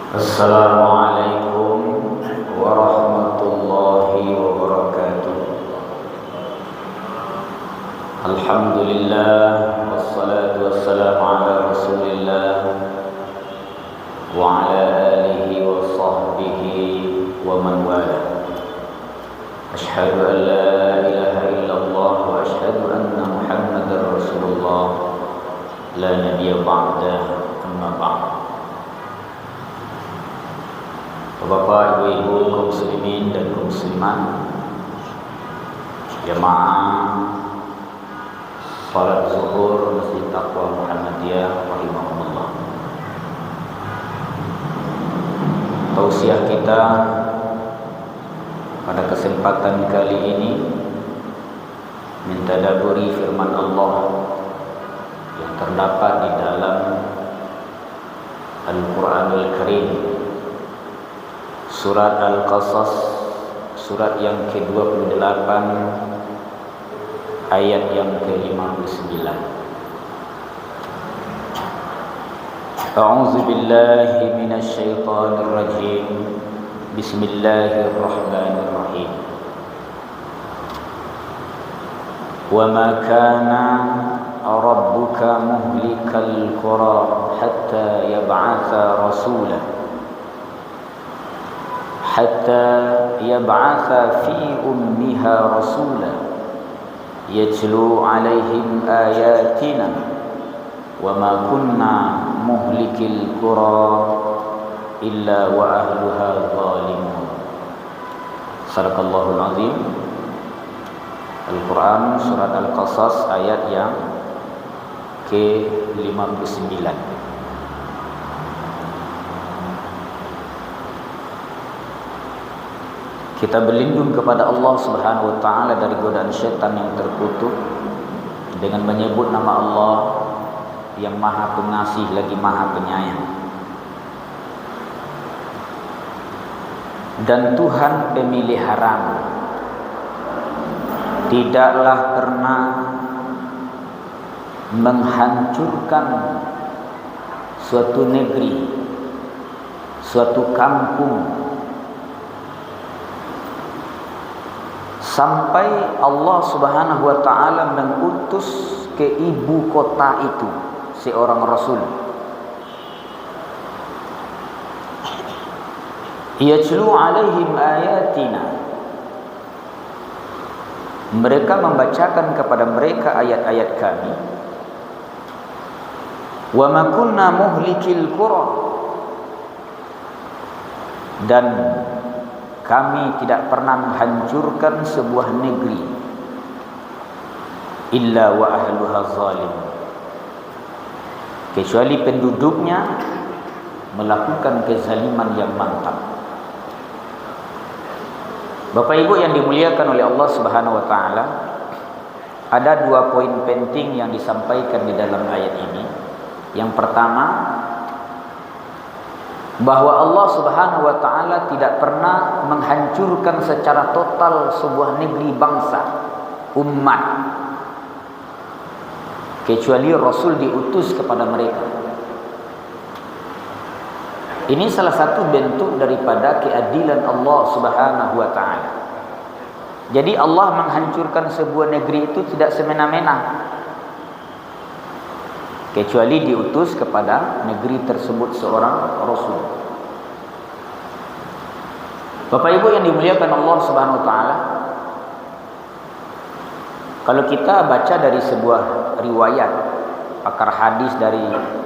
Assalamualaikum warahmatullahi wabarakatuh. Alhamdulillah, wassalatu wassalamu ala rasulillah wa ala alihi wa sahbihi wa man wala. Ashhadu an la ilaha illallah wa ashhadu anna muhammadar rasulullah la nabiyya ba'dah, amma ba'd. Bapak, ibu-ibu, kaum muslimin dan kaum muslimat, jamaah salat zuhur Masjid Taqwa Muhammadiyah rahimahumullah. Tausiah kita pada kesempatan kali ini mentadabburi firman Allah yang terdapat di dalam Al-Qur'anul Karim, Surat Al-Qasas, surat yang ke-28, ayat yang ke-59. A'udzu billahi minasy syaithanir rajim. Bismillahirrahmanirrahim. Wa ma kana rabbuka muhlikal qura hatta yab'atha rasulan fi ummiha rasulan yatlu alaihim ayatina wa ma kunna muhlikil qura illa wa ahluha zalimun. Sadaqallahul azim. Al-Quran surat Al-Qasas ayat yang ke-59. Kita berlindung kepada Allah Subhanahu wa taala dari godaan syaitan yang terkutuk dengan menyebut nama Allah yang Maha Pengasih lagi Maha Penyayang. Dan Tuhan pemeliharaan tidaklah pernah menghancurkan suatu negeri, suatu kampung sampai Allah Subhanahu wa taala mengutus ke ibu kota itu seorang rasul. Yatlu alaihim ayatina. Mereka membacakan kepada mereka ayat-ayat kami. Wa ma kunna muhlikil qura. Dan kami tidak pernah menghancurkan sebuah negeri illa wa ahluha zalim, kecuali penduduknya melakukan kezaliman yang mantap. Bapak Ibu yang dimuliakan oleh Allah Subhanahu wa taala, ada dua poin penting yang disampaikan di dalam ayat ini. Yang pertama, bahwa Allah Subhanahu wa taala tidak pernah menghancurkan secara total sebuah negeri, bangsa, umat, kecuali Rasul diutus kepada mereka. Ini salah satu bentuk daripada keadilan Allah Subhanahu wa taala. Jadi Allah menghancurkan sebuah negeri itu tidak semena-mena, kecuali diutus kepada negeri tersebut seorang rasul. Bapak Ibu yang dimuliakan Allah Subhanahu wa taala, kalau kita baca dari sebuah riwayat pakar hadis dari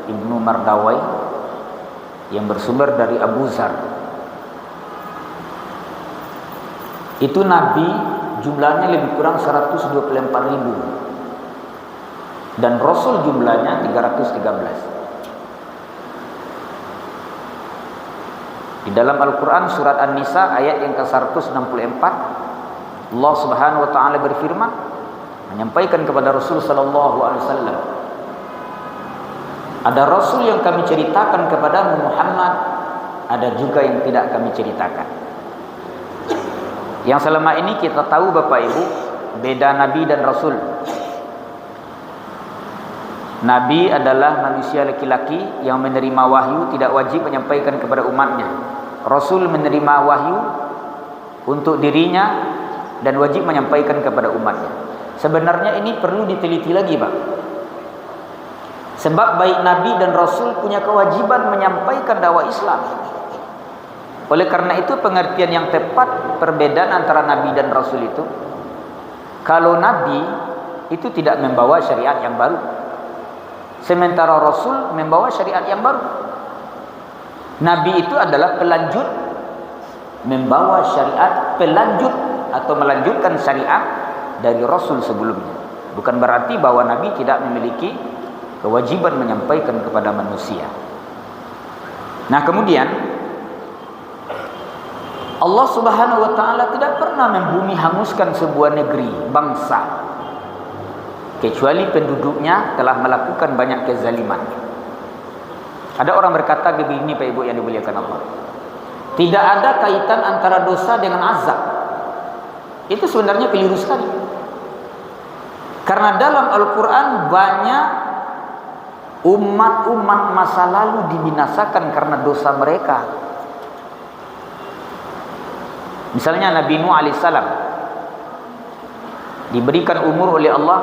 Ibnu Mardawai yang bersumber dari Abu Zar, itu Nabi jumlahnya lebih kurang 124.000 dan Rasul jumlahnya 313. Di dalam Al-Quran surat An-Nisa ayat yang ke-164, Allah Subhanahu wa taala berfirman, menyampaikan kepada Rasul sallallahu alaihi wasallam, ada Rasul yang kami ceritakan kepadamu Muhammad, ada juga yang tidak kami ceritakan. Yang selama ini kita tahu Bapak Ibu, beda Nabi dan Rasul. Nabi adalah manusia laki-laki yang menerima wahyu, tidak wajib menyampaikan kepada umatnya. Rasul menerima wahyu untuk dirinya dan wajib menyampaikan kepada umatnya. Sebenarnya ini perlu diteliti lagi, Pak. Sebab baik Nabi dan Rasul punya kewajiban menyampaikan dakwah Islam. Oleh karena itu pengertian yang tepat perbedaan antara Nabi dan Rasul itu, kalau Nabi itu tidak membawa syariat yang baru, sementara Rasul membawa syariat yang baru. Nabi itu adalah pelanjut, membawa syariat pelanjut atau melanjutkan syariat dari Rasul sebelumnya. Bukan berarti bahwa Nabi tidak memiliki kewajiban menyampaikan kepada manusia. Nah, kemudian Allah Subhanahu wa taala tidak pernah membumi hanguskan sebuah negeri, bangsa, kecuali penduduknya telah melakukan banyak kezaliman. Ada orang berkata begini, Pak Ibu yang dimuliakan Allah, tidak ada kaitan antara dosa dengan azab. Itu sebenarnya keliru sekali. Karena dalam Al-Quran banyak umat-umat masa lalu dibinasakan karena dosa mereka. Misalnya Nabi Nuh alaihissalam diberikan umur oleh Allah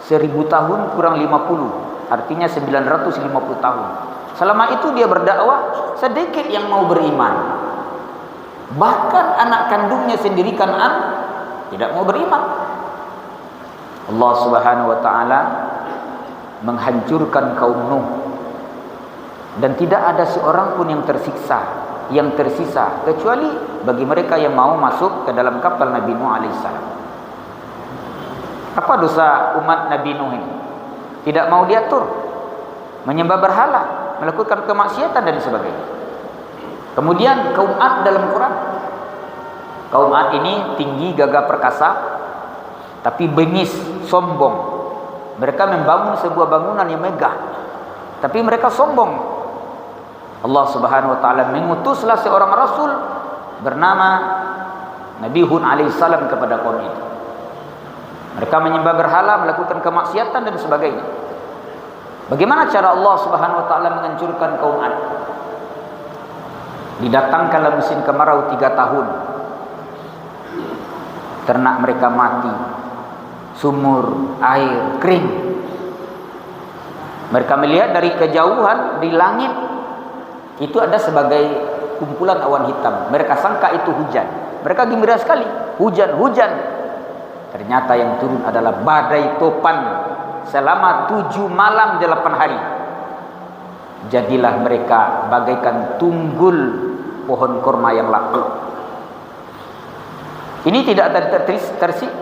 1000 tahun kurang 50, artinya 950 tahun. Selama itu dia berdakwah, sedikit yang mau beriman. Bahkan anak kandungnya sendiri Kan'an tidak mau beriman. Allah Subhanahu wa taala menghancurkan kaum Nuh, dan tidak ada seorang pun yang tersisa kecuali bagi mereka yang mau masuk ke dalam kapal Nabi Nuh alaihissalam. Apa dosa umat Nabi Nuh ini? Tidak mau diatur, menyembah berhala, melakukan kemaksiatan dan sebagainya. Kemudian kaum Ad dalam Quran. Kaum Ad ini tinggi, gagah perkasa, tapi bengis, sombong. Mereka membangun sebuah bangunan yang megah, tapi mereka sombong. Allah Subhanahu wa taala mengutuslah seorang rasul bernama Nabi Hud alaihissalam kepada kaum itu. Mereka menyembah berhala, melakukan kemaksiatan dan sebagainya. Bagaimana cara Allah Subhanahu wa taala menghancurkan kaum Ad? Didatangkanlah musim kemarau 3 tahun. Ternak mereka mati, sumur air kering. Mereka melihat dari kejauhan di langit itu ada sebagai kumpulan awan hitam. Mereka sangka itu hujan. Mereka gembira sekali, hujan. Ternyata yang turun adalah badai topan selama 7 malam 8 hari. Jadilah mereka bagaikan tunggul pohon kurma yang laku. Ini tidak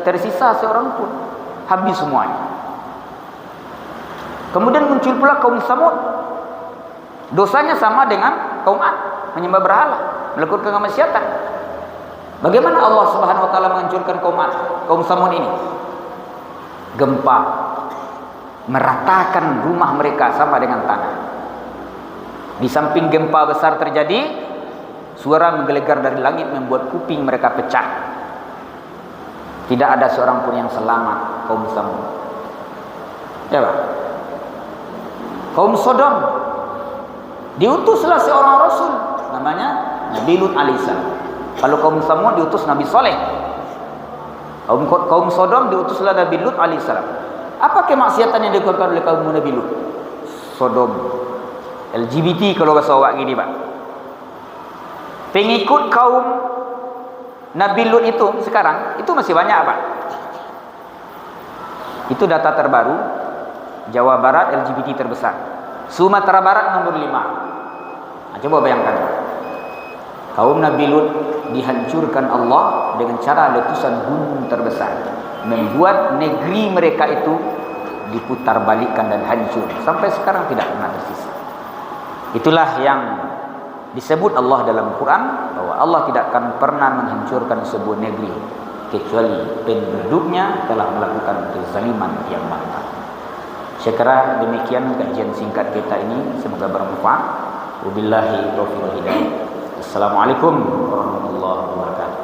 tersisa seorang pun, habis semuanya. Kemudian muncul pula kaum Samud. Dosanya sama dengan kaum Ad, menyembah berhala, melakukan kemaksiatan. Bagaimana Allah Subhanahu wa taala menghancurkan kaum Ad, kaum Samud ini? Gempa meratakan rumah mereka sama dengan tanah. Di samping gempa besar terjadi, suara menggelegar dari langit membuat kuping mereka pecah. Tidak ada seorang pun yang selamat, kaum Samud. Ya, Pak. Kaum Sodom, diutuslah seorang rasul namanya Nabi Lut alaihissalam. Kalau kaum Samud diutus Nabi Saleh. Kaum Sodom diutuslah Nabi Lut alaihissalam. Apa kemaksiatan yang dilakukan oleh kaum Nabi Lut? Sodom, LGBT kalau bahasa awak gini, Pak. Pengikut kaum Nabi Lut itu sekarang itu masih banyak, Pak. Itu data terbaru. Jawa Barat LGBT terbesar. Sumatera Barat nomor 5. Nah, coba bayangkan. Kaum Nabi Lut dihancurkan Allah dengan cara letusan gunung terbesar, membuat negeri mereka itu diputar balikan dan hancur. Sampai sekarang tidak pernah tersisa. Itulah yang disebut Allah dalam Quran, bahwa Allah tidak akan pernah menghancurkan sebuah negeri kecuali penduduknya telah melakukan kezaliman yang mantap. Saya kira demikian kajian singkat kita ini, semoga bermanfaat. Wabillahi taufiq wal hidayah. Assalamualaikum warahmatullahi wabarakatuh.